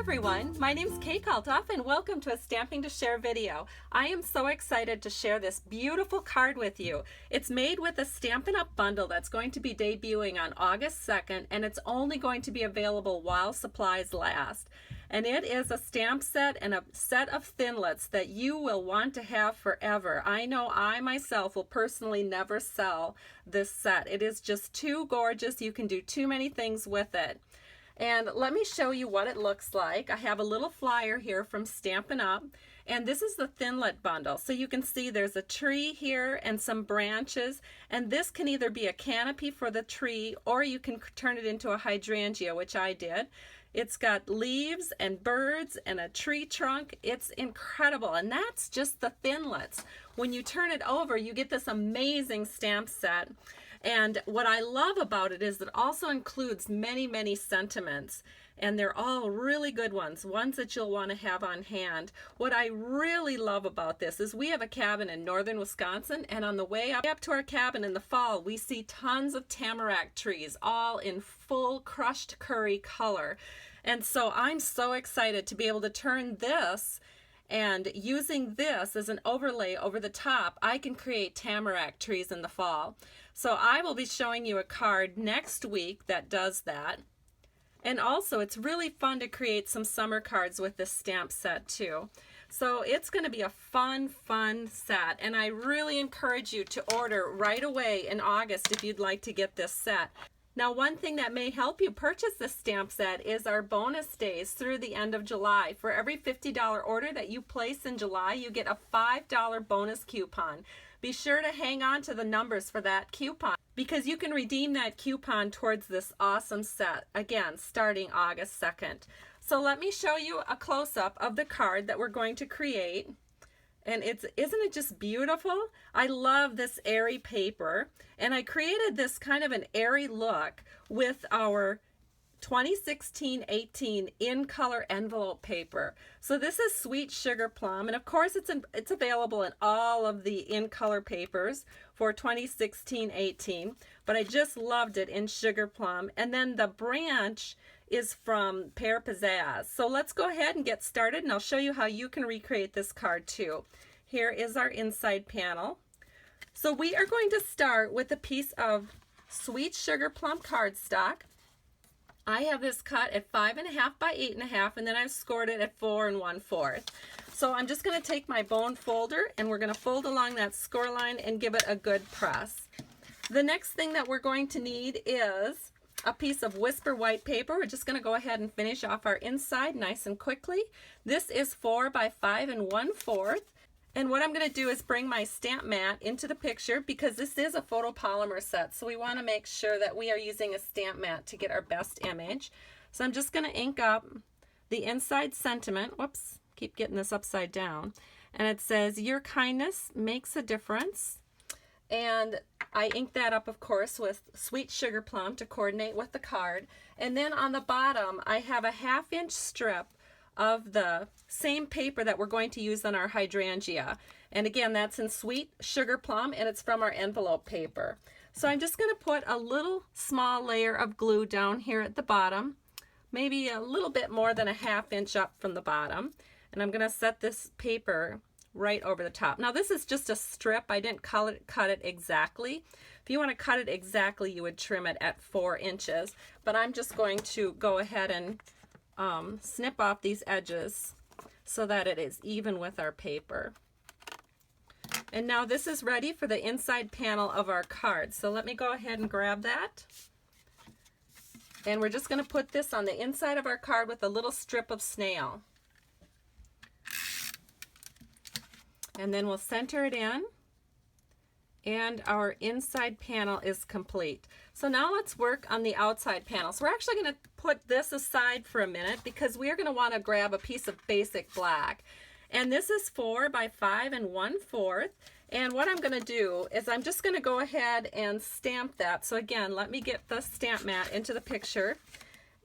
everyone, my name is Kalthoff and welcome to a Stamping to Share video. I am so excited to share this beautiful card with you. It's made with a Stampin' Up! Bundle that's going to be debuting on August 2nd, and it's only going to be available while supplies last. And it is a stamp set and a set of thinlits that you will want to have forever. I know I myself will personally never sell this set. It is just too gorgeous. You can do too many things with it. And let me show you what it looks like. I have a little flyer here from Stampin' Up! And this is the thinlit bundle. So you can see there's a tree here and some branches. And this can either be a canopy for the tree or you can turn it into a hydrangea, which I did. It's got leaves and birds and a tree trunk. It's incredible. And that's just the thinlits. When you turn it over, you get this amazing stamp set. And what I love about it is it also includes many, many sentiments. And they're all really good ones that you'll want to have on hand. What I really love about this is we have a cabin in northern Wisconsin, and on the way up to our cabin in the fall, we see tons of tamarack trees, all in full crushed curry color. And so I'm so excited to be able to turn this, and using this as an overlay over the top, I can create tamarack trees in the fall. So I will be showing you a card next week that does that. And also it's really fun to create some summer cards with this stamp set too. So it's going to be a fun set, and I really encourage you to order right away in August if you'd like to get this set. Now, one thing that may help you purchase this stamp set is our bonus days through the end of July. For every $50 order that you place in July, you get a $5 bonus coupon. Be sure to hang on to the numbers for that coupon because you can redeem that coupon towards this awesome set, again, starting August 2nd. So let me show you a close-up of the card that we're going to create. And isn't it just beautiful? I love this airy paper, and I created this kind of an airy look with our 2016-18 in color envelope paper. So this is Sweet Sugar Plum, and of course it's available in all of the in color papers for 2016-18, but I just loved it in Sugar Plum. And then the branch is from Pear Pizzazz. So let's go ahead and get started, and I'll show you how you can recreate this card too. Here is our inside panel. So we are going to start with a piece of Sweet Sugar Plum cardstock. I have this cut at 5.5 by 8.5, and then I've scored it at 4 1/4. So I'm just going to take my bone folder, and we're going to fold along that score line and give it a good press. The next thing that we're going to need is a piece of Whisper white paper. We're just going to go ahead and finish off our inside nice and quickly. This is 4 by 5 1/4. And what I'm going to do is bring my stamp mat into the picture because this is a photopolymer set. So we want to make sure that we are using a stamp mat to get our best image. So I'm just going to ink up the inside sentiment. Whoops, keep getting this upside down. And it says, "Your kindness makes a difference." And I inked that up, of course, with Sweet Sugar Plum to coordinate with the card. And then on the bottom, I have a 1/2 inch strip of the same paper that we're going to use on our hydrangea. And again, that's in Sweet Sugar Plum, and it's from our envelope paper. So I'm just going to put a little small layer of glue down here at the bottom, maybe a little bit more than a 1/2 inch up from the bottom. And I'm going to set this paper right over the top. Now this is just a strip. I didn't cut it exactly. If you want to cut it exactly, you would trim it at 4 inches. But I'm just going to go ahead and snip off these edges so that it is even with our paper. And now this is ready for the inside panel of our card. So let me go ahead and grab that. And we're just going to put this on the inside of our card with a little strip of snail. And then we'll center it in. And our inside panel is complete. So now let's work on the outside panel. So we're actually going to put this aside for a minute because we are going to want to grab a piece of basic black. And this is 4 by 5 1/4. And what I'm going to do is I'm just going to go ahead and stamp that. So again, let me get the stamp mat into the picture.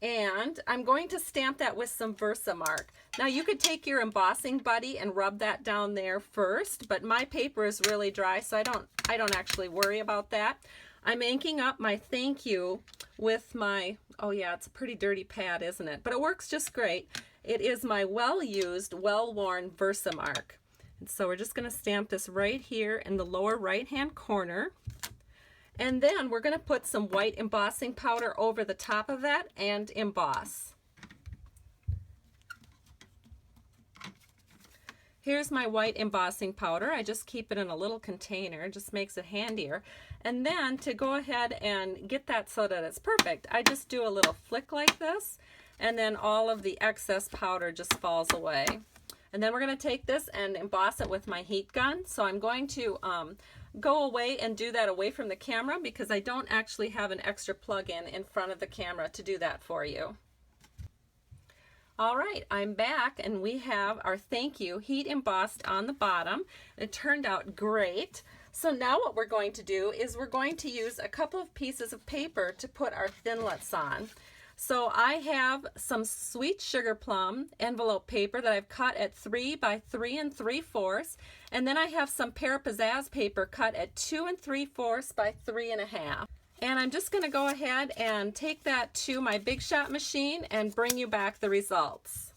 And I'm going to stamp that with some Versamark. Now you could take your embossing buddy and rub that down there first, but my paper is really dry, so I don't actually worry about that. I'm inking up my thank you with my, oh yeah, it's a pretty dirty pad, isn't it? But it works just great. It is my well-used, well-worn Versamark. And so we're just going to stamp this right here in the lower right-hand corner. And then we're going to put some white embossing powder over the top of that and emboss. Here's my white embossing powder. I just keep it in a little container, it just makes it handier. And then to go ahead and get that so that it's perfect, I just do a little flick like this, and then all of the excess powder just falls away. And then we're going to take this and emboss it with my heat gun. So I'm going to go away and do that away from the camera because I don't actually have an extra plug-in in front of the camera to do that for you. All right, I'm back and we have our thank you heat embossed on the bottom. It turned out great. So now what we're going to do is we're going to use a couple of pieces of paper to put our thinlits on. So I have some sweet sugar plum envelope paper that I've cut at 3 by 3 3/4, and then I have some Pear Pizzazz paper cut at 2 3/4 by 3 1/2. And I'm just going to go ahead and take that to my Big Shot machine and bring you back the results.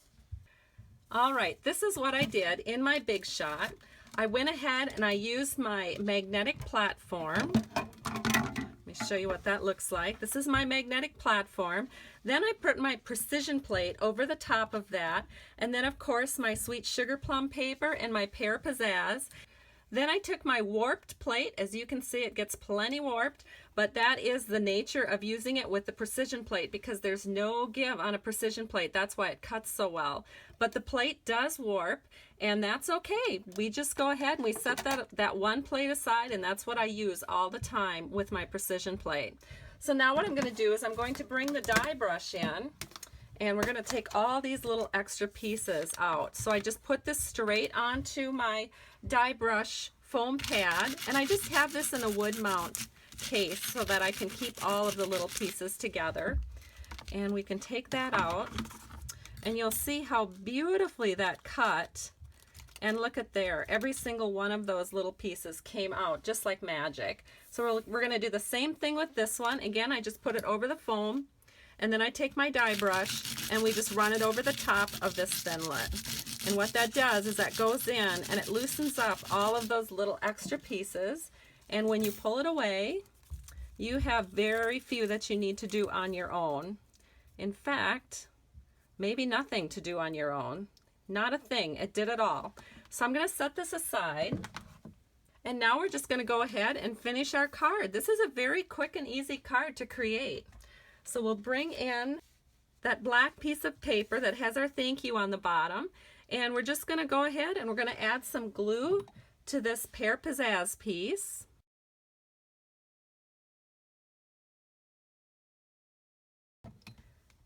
All right, this is what I did in my Big Shot. I went ahead and I used my magnetic platform. Let me show you what that looks like. This is my magnetic platform. Then I put my precision plate over the top of that, and then of course my sweet sugar plum paper and my Pear Pizzazz. Then I took my warped plate. As you can see, it gets plenty warped, but that is the nature of using it with the precision plate because there's no give on a precision plate. That's why it cuts so well. But the plate does warp, and that's okay. We just go ahead and we set that one plate aside, and that's what I use all the time with my precision plate. So now what I'm going to do is I'm going to bring the die brush in, and we're going to take all these little extra pieces out. So I just put this straight onto my die brush foam pad, and I just have this in a wood mount case so that I can keep all of the little pieces together. And we can take that out, and you'll see how beautifully that cut. And look at there, every single one of those little pieces came out just like magic. So we're going to do the same thing with this one. Again, I just put it over the foam, and then I take my die brush and we just run it over the top of this thinlet. And what that does is that goes in and it loosens up all of those little extra pieces. And when you pull it away, you have very few that you need to do on your own. In fact, maybe nothing to do on your own. Not a thing. It did it all. So I'm going to set this aside. And now we're just going to go ahead and finish our card. This is a very quick and easy card to create. So we'll bring in that black piece of paper that has our thank you on the bottom, and we're just going to go ahead and we're going to add some glue to this Pear Pizzazz piece.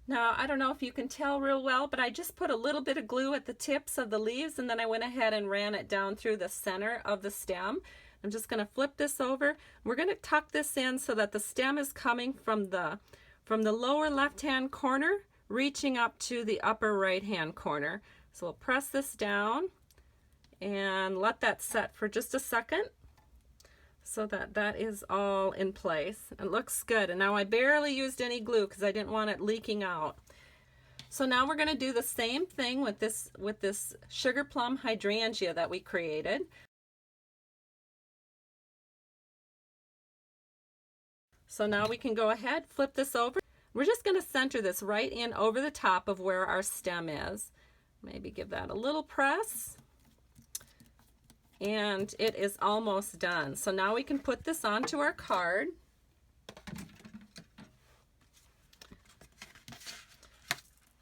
Now, I don't know if you can tell real well, but I just put a little bit of glue at the tips of the leaves, and then I went ahead and ran it down through the center of the stem. I'm just going to flip this over. We're going to tuck this in so that the stem is coming from the lower left-hand corner, reaching up to the upper right-hand corner. So we'll press this down and let that set for just a second so that that is all in place. It looks good. And now I barely used any glue because I didn't want it leaking out. So now we're going to do the same thing with this sugar plum hydrangea that we created. So now we can go ahead, flip this over. We're just going to center this right in over the top of where our stem is. Maybe give that a little press. And it is almost done. So now we can put this onto our card.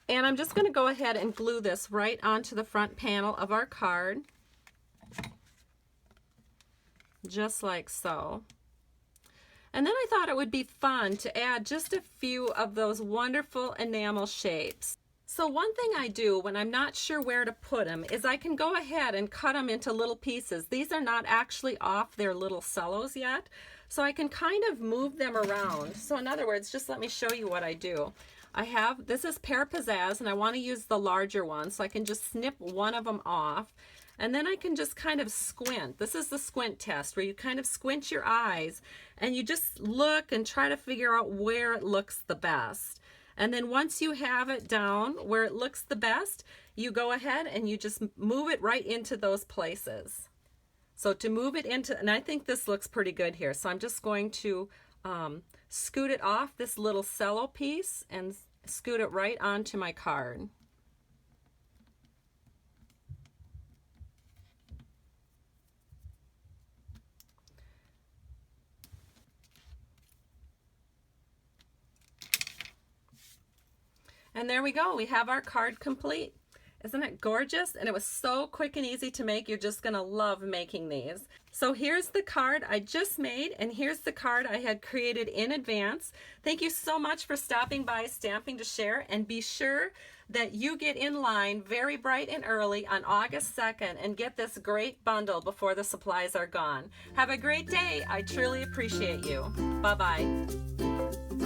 And I'm just going to go ahead and glue this right onto the front panel of our card. Just like so. And then I thought it would be fun to add just a few of those wonderful enamel shapes. So one thing I do when I'm not sure where to put them is I can go ahead and cut them into little pieces. These are not actually off their little cellos yet, so I can kind of move them around. So in other words, just let me show you what I do. This is Pear Pizzazz, and I want to use the larger one, so I can just snip one of them off. And then I can just kind of squint. This is the squint test, where you kind of squint your eyes and you just look and try to figure out where it looks the best. And then once you have it down where it looks the best, you go ahead and you just move it right into those places. So to move it into, and I think this looks pretty good here, so I'm just going to scoot it off this little cello piece and scoot it right onto my card. And there we go, we have our card complete. Isn't it gorgeous? And it was so quick and easy to make. You're just gonna love making these. So here's the card I just made, and here's the card I had created in advance. Thank you so much for stopping by Stamping to Share, and be sure that you get in line very bright and early on August 2nd and get this great bundle before the supplies are gone. Have a great day. I truly appreciate you. Bye-bye.